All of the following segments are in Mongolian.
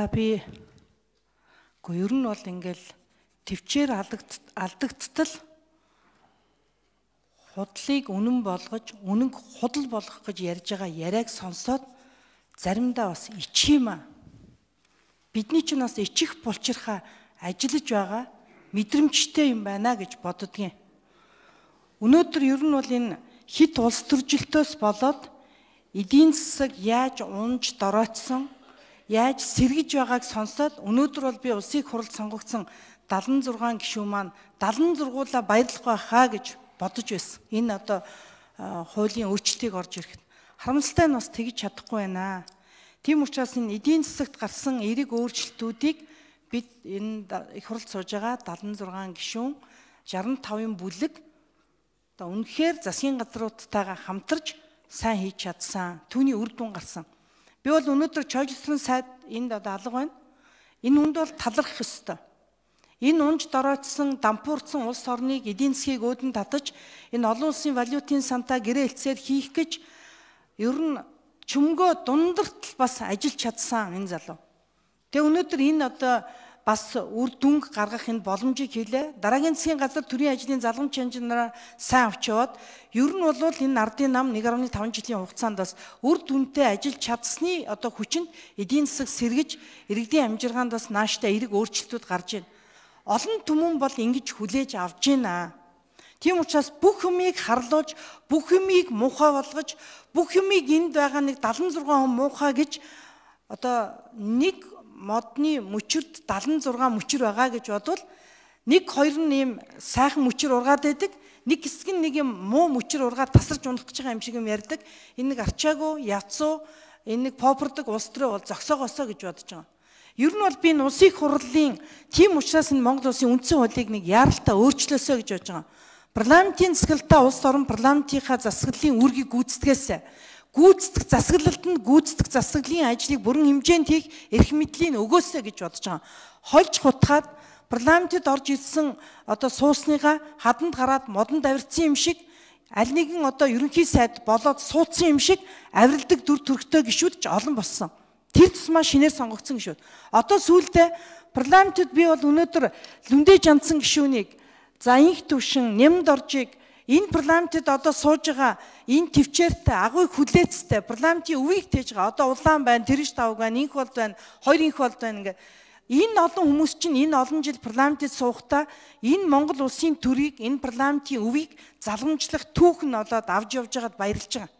За би ер нь бол ингээл төвчээр алдагдтал худлыг үнэн болгож, үнэнг худал болгох гэж ярьж байгаа яриаг сонсоод заримдаа бас ичхиймаа. Бидний ч бас ичих булчирхаа ажиллаж байгаа мэдрэмжтэй юм байна гэж боддгийн. Өнөөдөр ер нь бол энэ хит улс төржилтөөс болоод эдийн засаг яаж унж доройтсон, яаж сэргэж байгааг сонсоод өнөөдөр бол би улсын хурлд сонгогдсон 76 гишүүн маань 76-уулаа баярлах байхаа гэж бодож байсан. Энэ одоо хуулийн өөрчлөлтийг орж ирэхэд харамсалтай нь бас тэгж чадахгүй байна. Тийм учраас энэ эдийн засагт гарсан эерэг өөрчлөлтүүдийг бид энэ их хурлд сууж байгаа 76 гишүүн 65-ын бүлэг одоо үнэхээр засгийн газруудтайгаа хамтарч сайн хийж чадсан. Түүний үр дүн гарсан. Би бол өнөөдөр чойжсрын сайд энд одоо алга байна. Энэ үнд бол талархах ёстой. Энэ унж доройтсон, дампуурсан улс орныг эдийн засгийг өөдөн татаж, энэ олон улсын валютын сантаа гэрээ хэлцээр хийх гэж ер нь чөмгөө дундарт бас ажиллаж чадсан энэ залуу. Тэгээ өнөөдөр энэ одоо бас үр дүнг гаргах энэ боломжийг хийлээ. Дараагийн засгийн газар төрийн ажлын залгамж хянжнараа сайн авч яваад ер нь бол энэ ардын нам 1.5 жилийн хугацаанд бас үр дүнтэй ажиллаж чадсны одоо хүчинд эдийн засаг сэргэж иргэдийн амжиргаанд бас нааштай эерэг өөрчлөлтүүд гарч байна. Олон түмэн бол ингэж хүлээж авж байна. Тийм учраас бүх юмыг харлуулж, бүх юмыг муухай болгож, бүх юмыг энд байгаа нэг 76 хүн муухай гэж одоо нэг модны мөчөрд 76 мөчөр байгаа гэж бодвол нэг хоёр нь ийм сайхан мөчөр ургаад байдаг, нэг хэсэг нь нэг юм муу мөчөр ургаад тасарч унах гэж байгаа юм шиг юм ярьдаг. Энэ нэг арчаагүй, яцуу, энэ нэг попордог улс төрөө бол зогсоогоосоо гэж бодож байгаа. Ер нь бол би энэ улсын хурлын тийм учраас энэ Монгол улсын үндсэн хуулийг нэг яаралтай өөрчлөөсөө гэж бодож байгаа. Парламентын засаглалтаа улс орон парламентынхаа засаглалын үүргийг гүйцэтгэхээс гүйцэтгэх засаглалтанд гүйцэтгэх засаглалын ажлыг бүрэн хэмжээнд хийх эрх мэдлийг өгөөсэй гэж бодож байгаа. Хольж хутгаад парламентэд орж ирсэн одоо суусныгаа хаданд гараад модонд авирцсан юм шиг аль нэгэн одоо ерөнхий сайд болоод суудсан юм шиг авиралдаг дүр төрхтэй гишүүд ч олон болсон. Тэр тусмаа шинээр сонгогдсон гишүүд. Одоо сүүлдээ парламентэд би бол өнөөдөр лүндэж андсан гишүүнийг за инх төвшин нэмд оржийг энэ парламентэд одоо сууж байгаа энэ төвчээртэй агуйг хүлээцтэй парламентын өвийг тээж байгаа. Одоо улаан байна, тэрэж тавг байна, инх болд байна, хоёр инх болд байна ингээ. Энэ олон хүмүүс чинь энэ олон жил парламентэд суухдаа энэ Монгол улсын төрийг, энэ парламентын өвийг залгамжлах түүх нь олоод авч явж байгаад баярлж байгаа.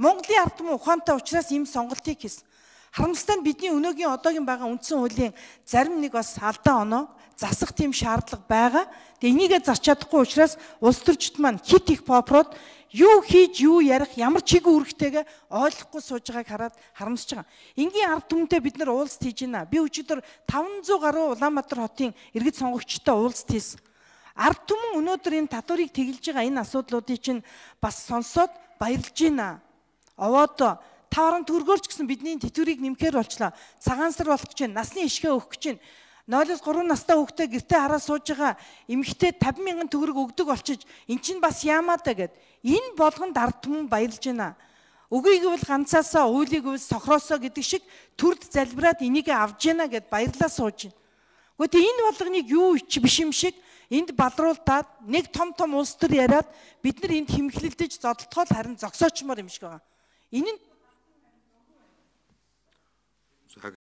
Монголын ард түмэн ухаантай учраас ийм сонголтыг хийсэн. Харамсалтай нь бидний өнөөгийн одоогийн байгаа үндсэн хуулийн зарим нэг бас алдаа оноо засах тийм шаардлага байгаа. Тэгээ энийгээ зарч чадахгүй учраас улс төрчид маань хит их попрод юу хийж юу ярих ямар чиг үүрэгтэйгээ ойлгохгүй сууж байгааг хараад харамсаж байгаа. Энгийн ард түмэнтэй бид нар уулзт хийж байна. Би өчигдөр 500 гаруй Улаанбаатар хотын иргэд сонгогчтой уулзт хийсэн. Ард түмэн өнөөдөр энэ татварыг тэглэж байгаа энэ асуудлуудыг чинь бас сонсоод баярлж байна. Овоод тааран төгрөгөөр ч гэсэн бидний тэтгэврийг нэмэхээр болчлаа. Цагаан сар болох гэж байна. Насны ишгээ өгөх гэж байна. 0-3 настай хүүхдээ гэртээ хараа сууж байгаа эмэгтэй 50,000 төгрөг өгдөг болчиж эн чинь бас яамаа да гэд. Энэ болгонд ард түмэн баярлж байна. Үгийг бол ганцаасаа, уулыг бол сохроосоо гэдэг шиг төрд залбираад энийг авж яана гэд баярлаа сууж байна. Гэхдээ энэ болгоныг юу ч биш юм шиг энд балруултаад нэг том улс төр яриад бид нар энд хэмхлэлдэж зодтолтгол харин зогсоочмоор юм шиг байгаа. Энэ нь